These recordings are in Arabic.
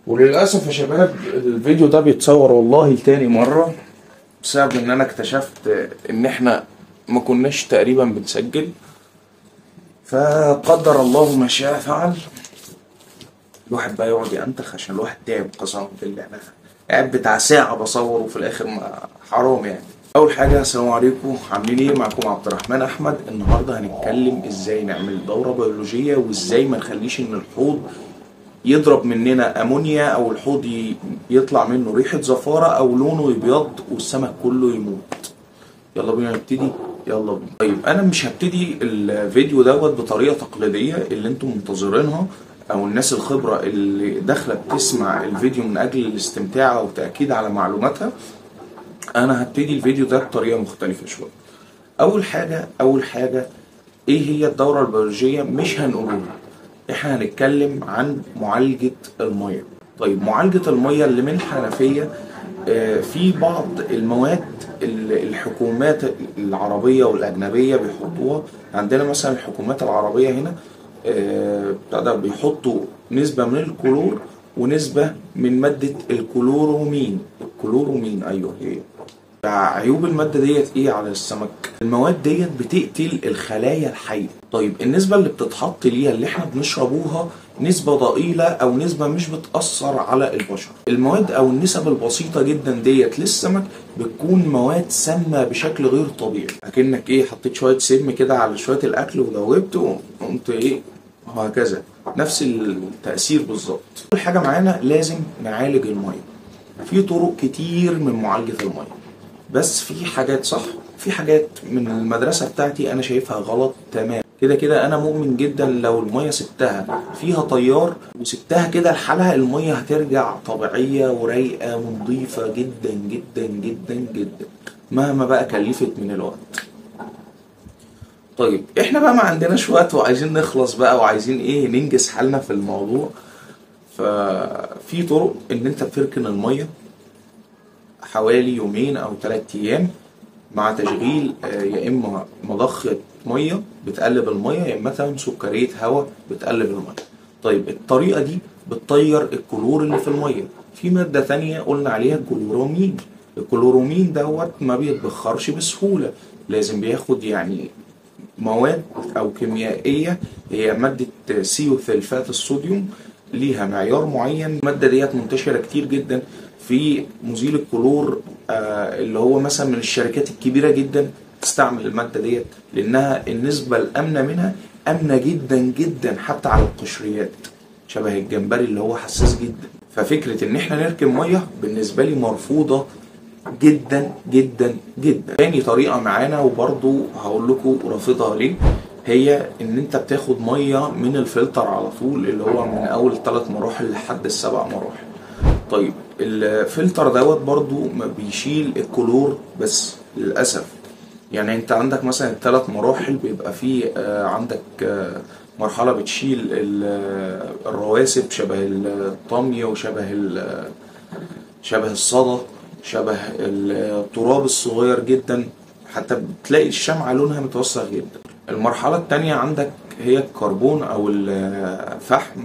وللأسف يا شباب الفيديو ده بيتصور والله لتاني مرة، بسبب ان انا اكتشفت ان احنا ما كناش تقريبا بنسجل، فقدر الله ما شاء فعل. الواحد بقى يقعد ينتخ عشان الواحد تعب، قسما بالله انا قاعد بتاع ساعة بصور وفي الاخر ما حرام يعني. اول حاجة السلام عليكم، عاملين ايه؟ معكم عبد الرحمن احمد. النهاردة هنتكلم ازاي نعمل دورة بيولوجية، وازاي ما نخليش ان الحوض يضرب مننا امونيا، او الحوض يطلع منه ريحة زفارة، او لونه يبيض والسمك كله يموت. يلا بينا نبتدي. يلا بينا. طيب انا مش هبتدي الفيديو دوت بطريقة تقليدية اللي انتم منتظرينها، او الناس الخبرة اللي داخلة بتسمع الفيديو من اجل الاستمتاع او تأكيد على معلوماتها. انا هبتدي الفيديو ده بطريقة مختلفة شوية. اول حاجة ايه هي الدورة البيولوجية؟ مش هنقولها، احنا هنتكلم عن معالجة المية. طيب معالجة المية اللي من الحنفية، في بعض المواد الحكومات العربية والأجنبية بيحطوها. عندنا مثلا الحكومات العربية هنا بيحطوا نسبة من الكلور ونسبة من مادة الكلورومين. أيوه هي. عيوب المادة ديت ايه على السمك؟ المواد ديت بتقتل الخلايا الحية. طيب النسبة اللي بتتحط ليها اللي احنا بنشربوها نسبة ضئيلة او نسبة مش بتأثر على البشر. المواد او النسب البسيطة جدا ديت للسمك بتكون مواد سامة بشكل غير طبيعي، اكنك ايه حطيت شوية سم كده على شوية الاكل ودوبت وقمت ايه، وهكذا نفس التأثير بالظبط. اول حاجة معانا لازم نعالج المية. في طرق كتير من معالجة المية، بس في حاجات صح، في حاجات من المدرسة بتاعتي أنا شايفها غلط تمام. كده كده أنا مؤمن جدا لو المية سبتها فيها تيار وسبتها كده لحالها، المية هترجع طبيعية ورايقة ونظيفة جدا جدا جدا جدا، مهما بقى كلفت من الوقت. طيب احنا بقى ما عندناش وقت وعايزين نخلص بقى وعايزين ايه ننجز حالنا في الموضوع. ففي طرق ان انت بتركن المية حوالي يومين او 3 ايام مع تشغيل يا اما مضخة مية بتقلب المية، يا اما مثلا سكرية هواء بتقلب المية. طيب الطريقة دي بتطير الكلور اللي في المية. في مادة تانية قلنا عليها الكلورومين. الكلورومين دوت ما بيتبخرش بسهولة، لازم بياخد يعني مواد او كيميائية. هي مادة سيوثلفات الصوديوم، ليها معيار معين. المادة ديت منتشرة كتير جدا في مزيل الكلور، اللي هو مثلا من الشركات الكبيرة جدا تستعمل المادة ديت، لانها النسبة الامنة منها امنة جدا جدا حتى على القشريات، شبه الجمبري اللي هو حساس جدا. ففكرة ان احنا نركب مية بالنسبة لي مرفوضة جدا جدا جدا. تاني طريقة معانا وبرضو هقول لكم رافضها ليه، هي ان انت بتاخد مية من الفلتر على طول، اللي هو من اول 3 مراحل لحد 7 مراحل. طيب الفلتر دوت برضو ما بيشيل الكلور بس للأسف. يعني انت عندك مثلا ال3 مراحل بيبقى فيه عندك مرحلة بتشيل الرواسب شبه الطمي وشبه شبه الصدى، شبه التراب الصغير جدا، حتى بتلاقي الشمعة لونها متوسخ جدا. المرحلة التانية عندك هي الكربون او الفحم،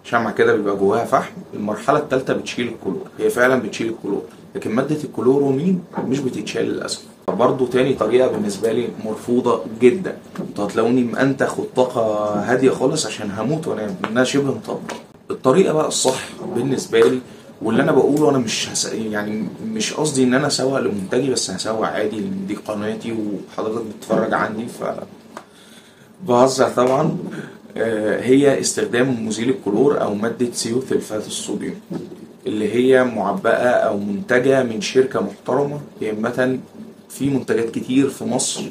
شمعة كده بيبقى جواها فحم. المرحلة التالتة بتشيل الكلور، هي فعلا بتشيل الكلور، لكن مادة الكلورومين مش بتتشال للأسف. برضو تاني طريقة بالنسبة لي مرفوضة جدا. انتوا هتلاقوني مأنتخ والطاقة هادية خالص عشان هموت وانا منها شبه مطبق. الطريقة بقى الصح بالنسبة لي واللي انا بقوله، انا مش يعني مش قصدي ان انا اسوق لمنتجي، بس هسوق عادي لان دي قناتي وحضرتك بتتفرج عني، بهزر طبعا. هي استخدام مزيل الكلور او مادة سيوثلفات الصوديوم، اللي هي معبأة او منتجة من شركة محترمة. هي مثلا في منتجات كتير في مصر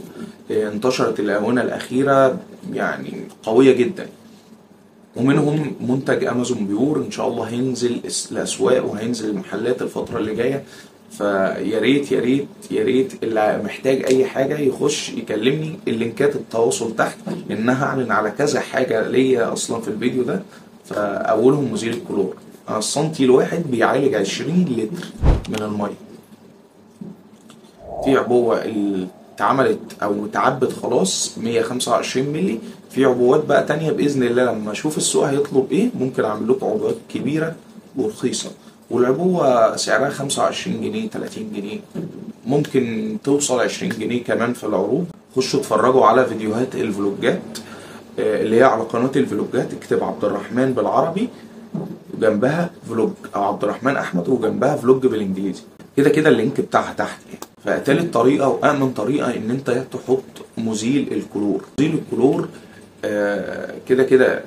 انتشرت الآونة الأخيرة يعني قوية جدا، ومنهم منتج امازون بيور. ان شاء الله هينزل الاسواق وهينزل المحلات الفترة اللي جاية. فيا ريت يا ريت يا ريت اللي محتاج اي حاجة يخش يكلمني، اللينكات التواصل تحت، لانها هعلن على كذا حاجة ليا اصلا في الفيديو ده. فاولهم مزيل الكلور. السنتي الواحد بيعالج 20 لتر من المية. في عبوة اتعملت او اتعبت خلاص 125 مللي. في عبوات بقى تانية باذن الله لما اشوف السوق هيطلب ايه ممكن اعمل لكم عبوات كبيرة ورخيصة، والعبوة سعرها 25 جنيه 30 جنيه، ممكن توصل 20 جنيه كمان في العروض. خشوا اتفرجوا على فيديوهات الفلوجات اللي هي على قناة الفلوجات، اكتب عبد الرحمن بالعربي وجنبها فلوج، او عبد الرحمن احمد وجنبها فلوج بالانجليزي، كده كده اللينك بتاعها تحت يعني. فتالت طريقة وامن طريقة ان انت تحط مزيل الكلور. مزيل الكلور كده كده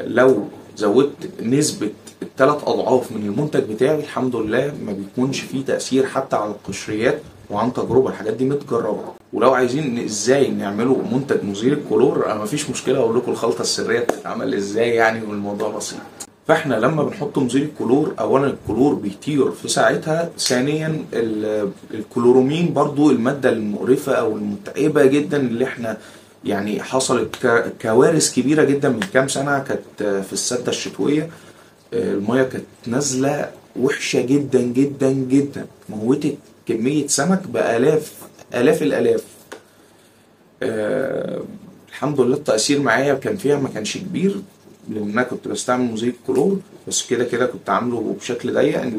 لو زودت نسبة الثلاث اضعاف من المنتج بتاعي الحمد لله ما بيكونش فيه تأثير حتى على القشريات، وعن تجربة الحاجات دي متجربة. ولو عايزين ازاي نعمله منتج مزيل الكلور انا مفيش مشكلة اقول لكم الخلطة السرية بتتعمل ازاي يعني، والموضوع بسيط. فاحنا لما بنحط مزيل الكلور اولا الكلور بيطير في ساعتها، ثانيا الكلورومين برضو المادة المقرفة او المتعبة جدا اللي احنا يعني حصلت كوارث كبيرة جدا من كام سنة كانت في السدة الشتوية. المية كانت نازلة وحشة جدا جدا جدا، موتت كمية سمك بآلاف آلاف الآلاف. الحمد لله التأثير معايا كان فيها ما كانش كبير لأن أنا كنت بستعمل مزيل كلور، بس كده كده كنت عامله بشكل ضيق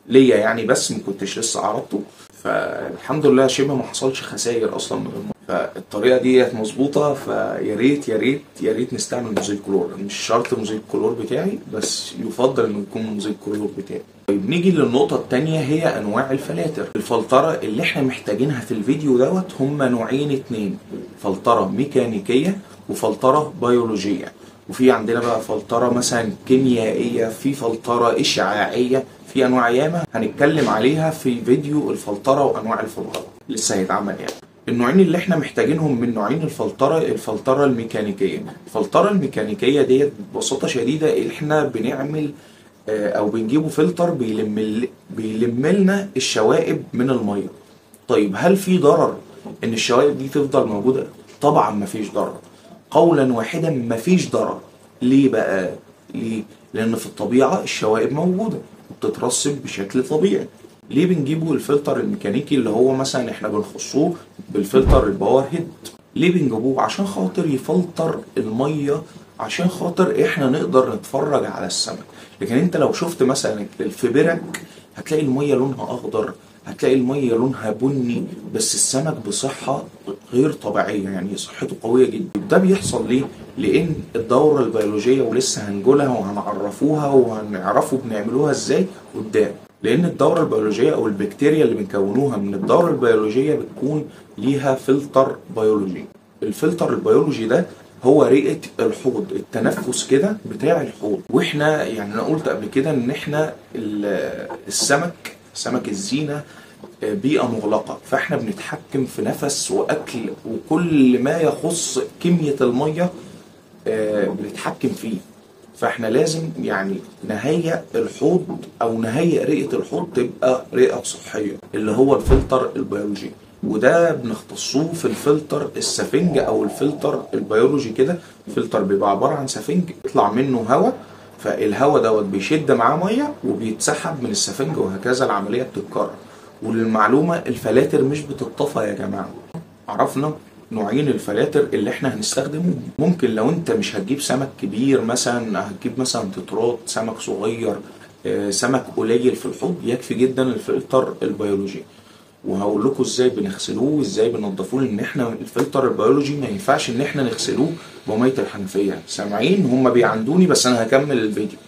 ليا يعني، بس ما كنتش لسه عرضته، فالحمد لله شبه ما حصلش خسائر أصلا من المية. فالطريقة دي مظبوطة، فيا ريت يا ريت يا ريت نستعمل مزيل كلور. مش شرط مزيل الكلور بتاعي، بس يفضل إنه يكون مزيل الكلور بتاعي. طيب نيجي للنقطة التانية، هي أنواع الفلاتر. الفلترة اللي احنا محتاجينها في الفيديو دوت هما نوعين اتنين، فلترة ميكانيكية وفلترة بيولوجية. وفي عندنا بقى فلترة مثلا كيميائية، في فلترة إشعاعية، في أنواع ياما هنتكلم عليها في فيديو الفلترة وأنواع الفلترة لسه هيتعمل يعني. النوعين اللي احنا محتاجينهم من نوعين الفلترة الميكانيكية. الفلترة الميكانيكية ديت ببساطة شديدة احنا بنعمل او بنجيبه فلتر بيلم لنا الشوائب من المية. طيب هل في ضرر ان الشوائب دي تفضل موجودة؟ طبعا مفيش ضرر، قولا واحدا مفيش ضرر. ليه بقى؟ ليه؟ لان في الطبيعة الشوائب موجودة وبتترسب بشكل طبيعي. ليه بنجيبه الفلتر الميكانيكي اللي هو مثلا احنا بنخصوه بالفلتر الباور هيد؟ ليه بنجيبوه؟ عشان خاطر يفلتر المية، عشان خاطر احنا نقدر نتفرج على السمك. لكن انت لو شفت مثلا الفبرك هتلاقي المية لونها اخضر، هتلاقي المية لونها بني، بس السمك بصحة غير طبيعية يعني صحته قوية جدا. ده بيحصل ليه؟ لان الدورة البيولوجية ولسه هنقولها وهنعرفوها وهنعرفوا بنعملوها ازاي قدام. لان الدورة البيولوجية او البكتيريا اللي بنكونوها من الدورة البيولوجية بتكون ليها فلتر بيولوجي. الفلتر البيولوجي ده هو رئة الحوض، التنفس كده بتاع الحوض. واحنا يعني انا قلت قبل كده ان احنا سمك الزينة بيئة مغلقة، فاحنا بنتحكم في نفس واكل وكل ما يخص كمية المية بنتحكم فيه. فاحنا لازم يعني نهيئ الحوض او نهيئ رئة الحوض تبقى رئة صحية اللي هو الفلتر البيولوجي. وده بنختصوه في الفلتر السفنج او الفلتر البيولوجي كده. الفلتر بيبقى عبارة عن سفنج يطلع منه هواء، فالهواء دوت بيشد معاه ميه وبيتسحب من السفنج، وهكذا العملية بتتكرر. وللمعلومة الفلاتر مش بتطفى يا جماعة. عرفنا نوعين الفلاتر اللي احنا هنستخدمه. ممكن لو انت مش هتجيب سمك كبير مثلا، هتجيب مثلا تترات سمك صغير، سمك قليل في الحوض، يكفي جدا الفلتر البيولوجي. وهقول لكم ازاي بنغسلوه وازاي بننضفوه، لان احنا الفلتر البيولوجي ما ينفعش ان احنا نغسلوه بميه الحنفيه. سامعين؟ هم بيعندوني بس انا هكمل الفيديو.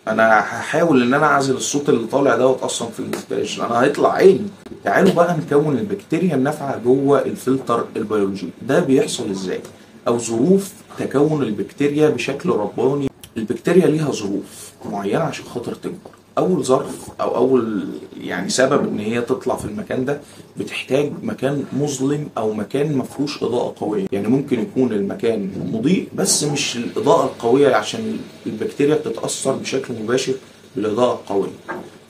انا هحاول ان انا اعزل الصوت اللي طالع دوت اصلا في الانستاليشن، انا هيطلع عيني. تعالوا بقى نكون البكتيريا النافعه جوه الفلتر البيولوجي. ده بيحصل ازاي؟ او ظروف تكون البكتيريا بشكل رباني. البكتيريا ليها ظروف معينه عشان خاطر تكبر. اول ظرف او اول يعني سبب ان هي تطلع في المكان ده، بتحتاج مكان مظلم او مكان مفهوش اضاءة قوية. يعني ممكن يكون المكان مضيء بس مش الاضاءة القوية، عشان البكتيريا بتتأثر بشكل مباشر بالاضاءة القوية.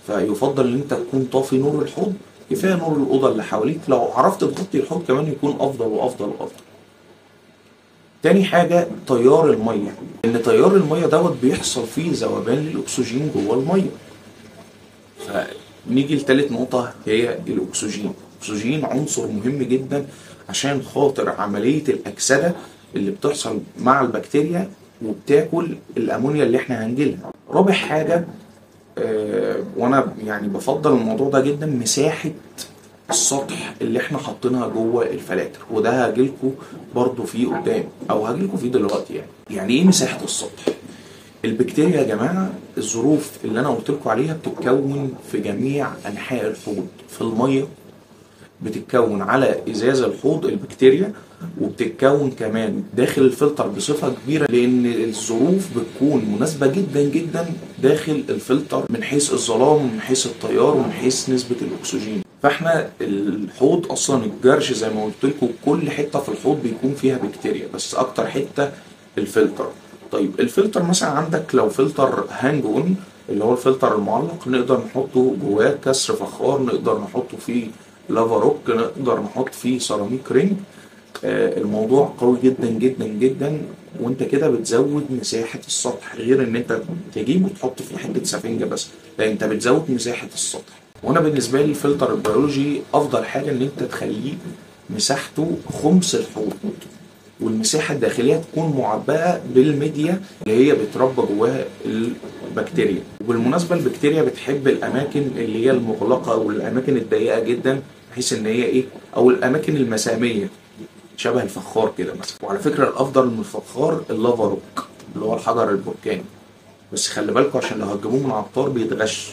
فيفضل ان انت تكون طافي نور الحوض، كفاية نور الأوضة اللي حواليك. لو عرفت تغطي الحوض كمان يكون افضل وافضل وافضل. تاني حاجة تيار المية، ان تيار المية دوت بيحصل فيه ذوبان للاكسجين جوه المية. فنيجي لتالت نقطة، هي الأكسجين. الأكسجين عنصر مهم جدا عشان خاطر عملية الأكسدة اللي بتحصل مع البكتيريا وبتاكل الامونيا اللي احنا هنجيلها. رابع حاجه، وانا يعني بفضل الموضوع ده جدا، مساحه السطح اللي احنا حاطينها جوه الفلاتر، وده هجيلكوا برضو فيه قدام او هجيلكوا فيه دلوقتي. يعني ايه مساحه السطح؟ البكتيريا يا جماعه الظروف اللي انا قلت لكم عليها بتتكون في جميع انحاء الحوض. في الميه بتتكون على ازاز الحوض البكتيريا، وبتتكون كمان داخل الفلتر بصفه كبيره، لان الظروف بتكون مناسبه جدا جدا داخل الفلتر من حيث الظلام ومن حيث التيار ومن حيث نسبه الاكسجين. فاحنا الحوض اصلا الجرش زي ما قلت لكم كل حته في الحوض بيكون فيها بكتيريا، بس اكتر حته الفلتر. طيب الفلتر مثلا عندك لو فلتر هانج اون اللي هو الفلتر المعلق، نقدر نحطه جواه كسر فخار، نقدر نحطه فيه لافا روك، نقدر نحط فيه سيراميك رينج. الموضوع قوي جدا جدا جدا، وانت كده بتزود مساحة السطح، غير ان انت تجيب وتحط فيه حتة سفنجة بس، لا انت بتزود مساحة السطح. وانا بالنسبة لي الفلتر البيولوجي افضل حاجة ان انت تخليه مساحته خمس الحوض، والمساحة الداخلية تكون معبأة بالميديا اللي هي بتربى جواها البكتيريا. وبالمناسبة البكتيريا بتحب الأماكن اللي هي المغلقة أو الأماكن الضيقة جدا، بحيث إن هي إيه، أو الأماكن المسامية شبه الفخار كده مثلا. وعلى فكرة الأفضل من الفخار اللافا روك اللي هو الحجر البركاني، بس خلي بالكوا عشان لو هتجيبوه من عطار بيتغش.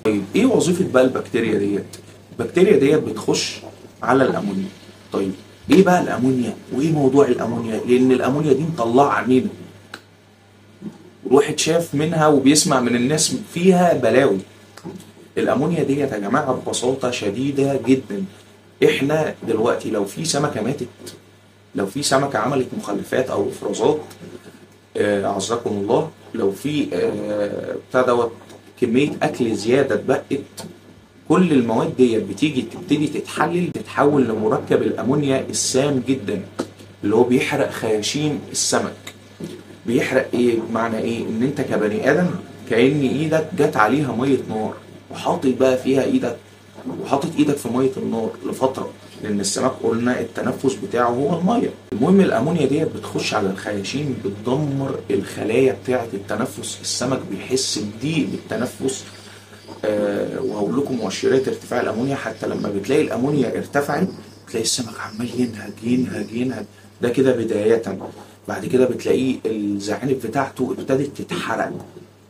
طيب إيه وظيفة بقى البكتيريا ديت؟ البكتيريا ديت بتخش على الأمونيا. طيب ايه بقى الامونيا وايه موضوع الامونيا؟ لان الامونيا دي مطلعه عنينا، الواحد شاف منها وبيسمع من الناس فيها بلاوي. الامونيا ديت يا جماعه ببساطه شديده جدا، احنا دلوقتي لو في سمكه ماتت، لو في سمكه عملت مخلفات او افرازات عزكم الله، لو في بتاع دوت كميه اكل زياده اتبقت، كل المواد دي بتيجي تبتدي تتحول لمركب الامونيا السام جدا اللي هو بيحرق خياشيم السمك. بيحرق ايه؟ بمعنى ايه؟ ان انت كبني ادم كأن ايدك جت عليها ميه نار وحاطط بقى فيها ايدك، وحاطط ايدك في ميه النار لفتره، لان السمك قلنا التنفس بتاعه هو الميه. المهم الامونيا ديت بتخش على الخياشيم بتدمر الخلايا بتاعه التنفس، السمك بيحس بضيق بالتنفس. وهقول لكم مؤشرات ارتفاع الامونيا، حتى لما بتلاقي الامونيا ارتفعت تلاقي السمك عمال ينهج ينهج ينهج، ده كده بداية. بعد كده بتلاقيه الزعانف بتاعته ابتدت تتحرق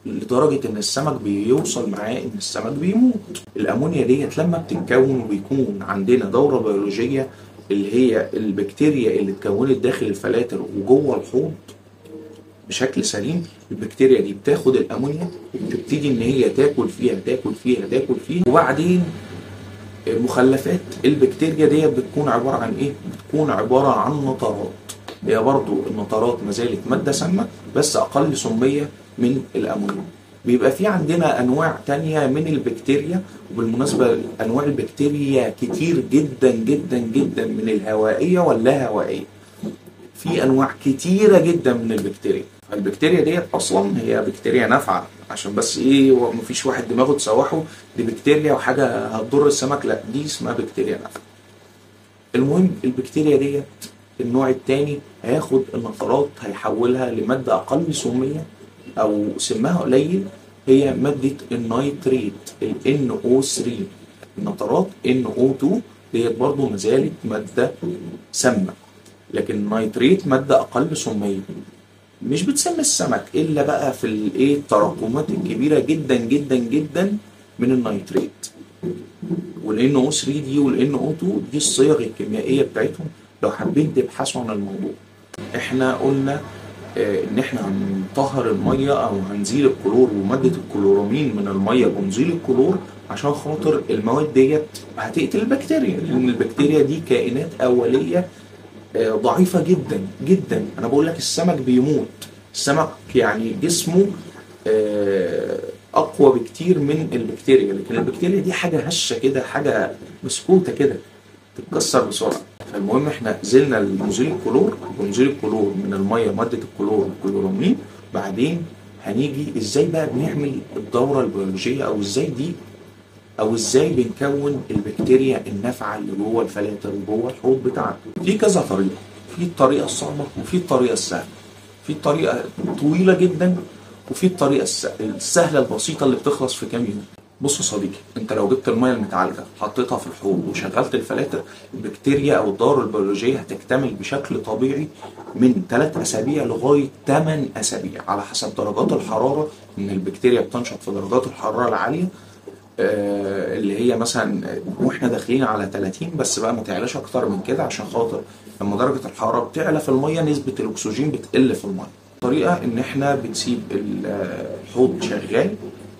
لدرجة ان السمك بيوصل معاه ان السمك بيموت. الامونيا ديت لما بتتكون وبيكون عندنا دورة بيولوجية اللي هي البكتيريا اللي اتكونت داخل الفلاتر وجوه الحوض بشكل سليم، البكتيريا دي بتاخد الامونيا وبتبتدي ان هي تاكل فيها تاكل فيها تاكل فيها، وبعدين مخلفات البكتيريا دي بتكون عباره عن ايه؟ بتكون عباره عن نترات. هي برضو النترات ما زالت ماده سامه بس اقل سميه من الامونيا. بيبقى في عندنا انواع تانية من البكتيريا، وبالمناسبه انواع البكتيريا كتير جدا جدا جدا، من الهوائيه واللا هوائيه. في انواع كتيره جدا من البكتيريا. البكتيريا ديت اصلا هي بكتيريا نافعه، عشان بس ايه مفيش واحد دماغه تسوحه دي بكتيريا وحاجه هتضر السمك، لا دي اسمها بكتيريا نافعه. المهم البكتيريا ديت النوع الثاني هياخد النترات هيحولها لماده اقل سميه او سمها قليل، هي ماده النيتريت NO3. النترات NO2 ديت برضه ما زالت ماده سامه، لكن النيتريت ماده اقل سميه مش بتسمي السمك الا بقى في الايه التراكمات الكبيره جدا جدا جدا من النيتريت. والNO3 دي والNO2 دي الصيغ الكيميائيه بتاعتهم لو حابين تبحثوا عن الموضوع. احنا قلنا ان احنا هنطهر الميه او هنزيل الكلور وماده الكلورامين من الميه بنزيل الكلور عشان خاطر المواد ديت هتقتل البكتيريا، لان البكتيريا دي كائنات اوليه ضعيفة جدا جدا. انا بقول لك السمك بيموت، السمك يعني جسمه اقوى بكتير من البكتيريا، لكن البكتيريا دي حاجة هشة كده، حاجة مسكوتة كده تتكسر بسرعة. فالمهم احنا زلنا لنزيل الكلور، ونزيل الكلور من المية مادة الكلور والكلورامين. بعدين هنيجي ازاي بقى بنعمل الدورة البيولوجية، او ازاي بنكون البكتيريا النافعه اللي جوه الفلاتر وجوه الحوض بتاعنا. في كذا طريقه، في الطريقه الصعبه وفي الطريقه السهله. في الطريقه طويله جدا، وفي الطريقه السهله البسيطه اللي بتخلص في كام يوم. بص يا صديقي، انت لو جبت الميه المتعالجه حطيتها في الحوض وشغلت الفلاتر، البكتيريا او الدوره البيولوجيه هتكتمل بشكل طبيعي من 3 اسابيع لغايه 8 اسابيع على حسب درجات الحراره. ان البكتيريا بتنشط في درجات الحراره العاليه، اللي هي مثلا واحنا داخلين على 30، بس بقى ما تعلاش اكتر من كده، عشان خاطر لما درجه الحراره بتعلى في الميه نسبه الاكسجين بتقل في الميه. الطريقه ان احنا بنسيب الحوض شغال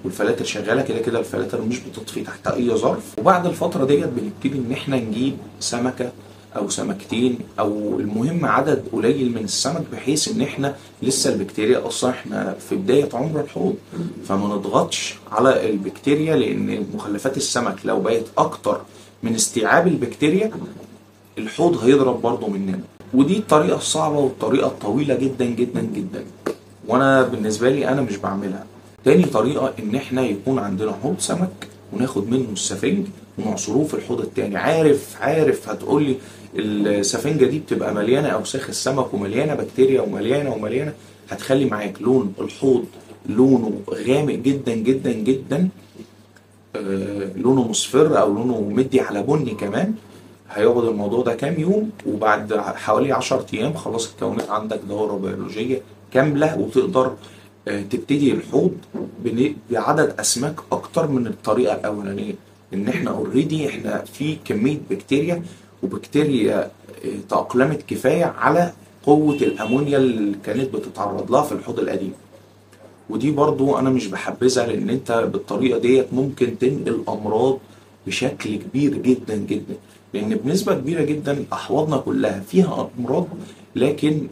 والفلاتر شغاله، كده كده الفلاتر مش بتطفي تحت اي ظرف. وبعد الفتره ديت بنبتدي ان احنا نجيب سمكه او سمكتين، او المهم عدد قليل من السمك، بحيث ان احنا لسه البكتيريا اصلا احنا في بدايه عمر الحوض، فما نضغطش على البكتيريا، لان مخلفات السمك لو بقت اكتر من استيعاب البكتيريا الحوض هيضرب برضه مننا. ودي الطريقه الصعبه والطريقه الطويله جدا جدا جدا، وانا بالنسبه لي انا مش بعملها. تاني طريقه ان احنا يكون عندنا حوض سمك وناخد منه السفنج ونعصروه في الحوض التاني. عارف هتقولي السفنجه دي بتبقى مليانه اوساخ السمك ومليانه بكتيريا ومليانه، هتخلي معاك لون الحوض لونه غامق جدا جدا جدا، لونه مصفر او لونه مدي على بني كمان. هيقعد الموضوع ده كام يوم، وبعد حوالي 10 ايام خلاص اتكونت عندك دورة بيولوجية كاملة، وتقدر تبتدي الحوض بعدد اسماك اكتر من الطريقة الاولانية. ان احنا اوريدي احنا في كمية بكتيريا، وبكتيريا تأقلمت كفاية على قوة الامونيا اللي كانت بتتعرض لها في الحوض القديم. ودي برضو انا مش بحبذها، لان انت بالطريقة ديت ممكن تنقل امراض بشكل كبير جدا جدا، لان بنسبة كبيرة جدا احواضنا كلها فيها امراض، لكن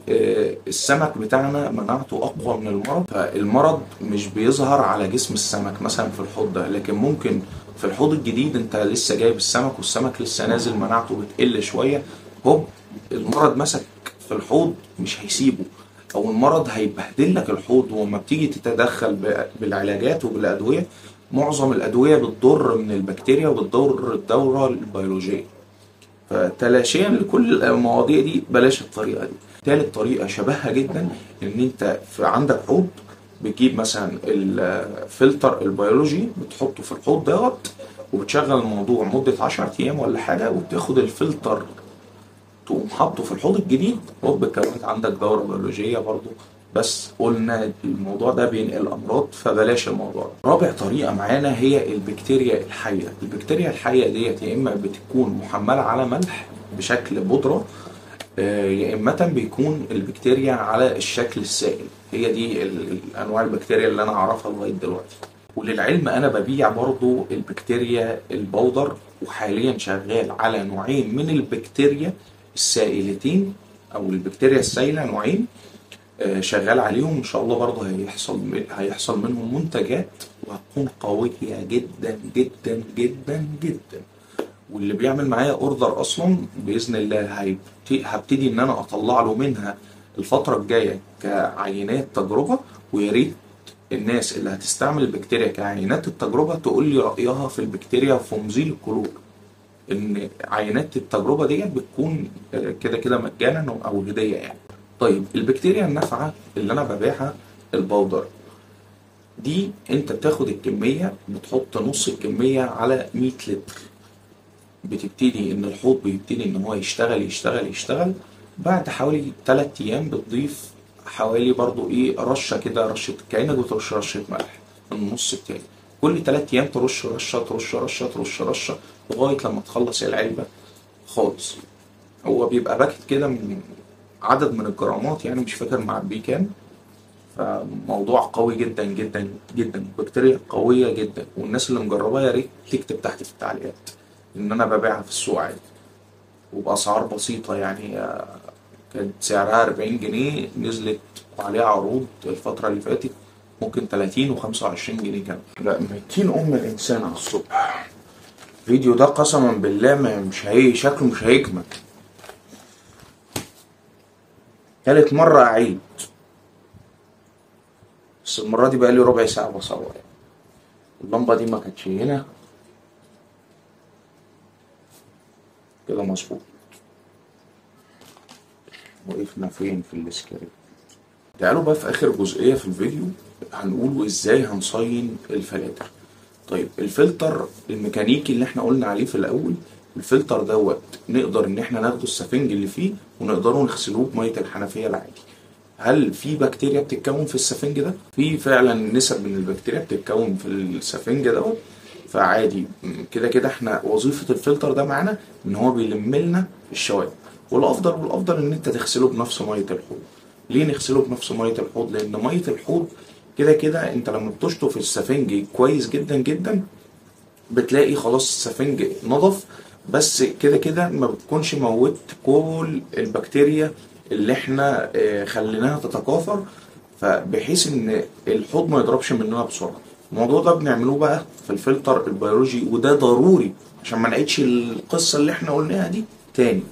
السمك بتاعنا مناعته اقوى من المرض، فالمرض مش بيظهر على جسم السمك مثلا في الحوض ده. لكن ممكن في الحوض الجديد انت لسه جايب السمك والسمك لسه نازل مناعته بتقل شوية، هوب المرض مسك في الحوض مش هيسيبه، او المرض هيبهدل لك الحوض. وما بتيجي تتدخل بالعلاجات وبالادويه، معظم الادويه بتضر من البكتيريا وبتضر الدوره البيولوجيه. فتلاشيا لكل المواضيع دي بلاش الطريقه دي. تالت طريقه شبهها جدا، ان انت في عندك حوض، بتجيب مثلا الفلتر البيولوجي بتحطه في الحوض دوت، وبتشغل الموضوع مده 10 ايام ولا حاجه، وبتاخد الفلتر تقوم حاطه في الحوض الجديد، هوب كونت عندك دورة بيولوجية برضو. بس قلنا الموضوع ده بينقل امراض، فبلاش الموضوع ده. رابع طريقة معانا هي البكتيريا الحية. البكتيريا الحية ديت يا اما بتكون محملة على ملح بشكل بودرة، يا اما بيكون البكتيريا على الشكل السائل. هي دي انواع البكتيريا اللي انا اعرفها لغاية دلوقتي. وللعلم انا ببيع برضو البكتيريا البودر، وحاليا شغال على نوعين من البكتيريا السائلتين، او البكتيريا السائله نوعين، شغال عليهم ان شاء الله. برضه هيحصل منهم منتجات وهتكون قويه جدا جدا جدا جدا. واللي بيعمل معايا اوردر اصلا باذن الله هبتدي ان انا اطلع له منها الفتره الجايه كعينات تجربه. ويا ريت الناس اللي هتستعمل البكتيريا كعينات التجربه تقول لي رايها في البكتيريا وفومزيل الكلور، ان عينات التجربه ديت بتكون كده كده مجانا او هديه يعني. طيب البكتيريا النافعه اللي انا ببيعها البودر دي، انت بتاخد الكميه بتحط نص الكميه على 100 لتر، بتبتدي ان الحوض بيبتدي ان هو يشتغل. بعد حوالي 3 ايام بتضيف حوالي برضو رشه كده، رشه كانك بترش رشه ملح من النص التاني. كل 3 ايام ترش رشه لغايه لما تخلص العلبه خالص. هو بيبقى باكت كده من عدد من الجرامات، يعني مش فاكر معبيه كام. فموضوع قوي جدا جدا جدا، بكتيريا قويه جدا، والناس اللي مجرباها يا ريت تكتب تحت في التعليقات ان انا ببيعها في السوق عادي وباسعار بسيطه. يعني كانت سعرها 40 جنيه نزلت وعليها عروض الفتره اللي فاتت، ممكن 30 و25 جنيه كمان. لا 200 الانسان على الصبح. الفيديو ده قسما بالله مش شكله مش هيكمل. تالت مرة أعيد، بس المرة دي بقالي ربع ساعة بصور. اللمبة دي ما كانتش هنا كده مظبوط. وقفنا فين في السكريبت؟ تعالوا بقى في اخر جزئية في الفيديو هنقوله ازاي هنصين الفلاتر. طيب الفلتر الميكانيكي اللي احنا قلنا عليه في الاول، الفلتر دوت نقدر ان احنا ناخده السفنج اللي فيه ونقدروا نغسلوه بميه الحنفيه العادي. هل في بكتيريا بتتكون في السفنج ده؟ في فعلا نسب من البكتيريا بتتكون في السفنج دوت، فعادي كده كده احنا وظيفه الفلتر ده معانا ان هو بيلم لنا الشوائب. والافضل ان انت تغسله بنفس ميه الحوض. ليه نغسله بنفس ميه الحوض؟ لان ميه الحوض كده كده انت لما بتشطف السفنج كويس جدا جدا بتلاقي خلاص السفنج نضف، بس كده كده ما بتكونش موت كل البكتيريا اللي احنا خليناها تتكاثر، فبحيث ان الحوض ما يضربش مننا بسرعه. الموضوع ده بنعملوه بقى في الفلتر البيولوجي، وده ضروري عشان ما نعيدش القصه اللي احنا قلناها دي تاني.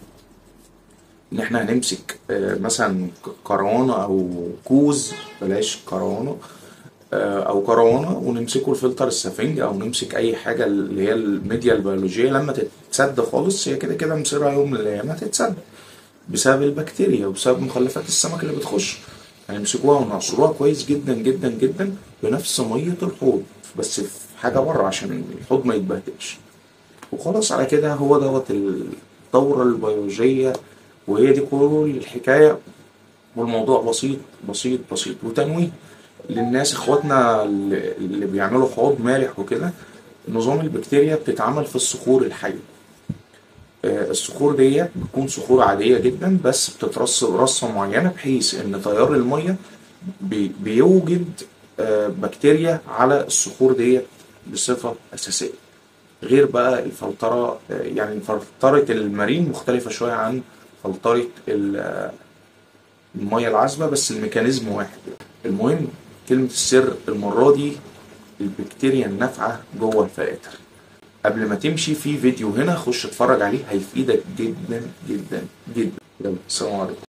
ان احنا هنمسك مثلا كروانه او كوز، بلاش كروانه، او كروانه، ونمسكه الفلتر السفنج او نمسك اي حاجه اللي هي الميديا البيولوجيه لما تتسد خالص، هي كده كده مصيرها يوم من الايام هتتسد بسبب البكتيريا وبسبب مخلفات السمك اللي بتخش. هنمسكوها ونعصروها كويس جدا جدا جدا بنفس ميه الحوض، بس في حاجه بره عشان الحوض ما يتبهدلش. وخلاص على كده هو دوت الدوره البيولوجيه، وهي دي كل الحكايه. والموضوع بسيط بسيط بسيط. وتنويه للناس اخواتنا اللي بيعملوا حوض مالح وكده، نظام البكتيريا بتتعمل في الصخور الحية. الصخور دي بتكون صخور عادية جدا، بس بتترص رصة معينة بحيث ان تيار المية بيوجد بكتيريا على الصخور دي بصفة أساسية. غير بقى الفلترة، يعني فلترة المارين مختلفة شوية عن فلترة المية العذبة، بس الميكانيزم واحد. المهم كلمة السر المرة دي البكتيريا النافعة جوه الفلاتر. قبل ما تمشي في فيديو هنا خش اتفرج عليه هيفيدك جدا جدا جدا. يلا السلام عليكم.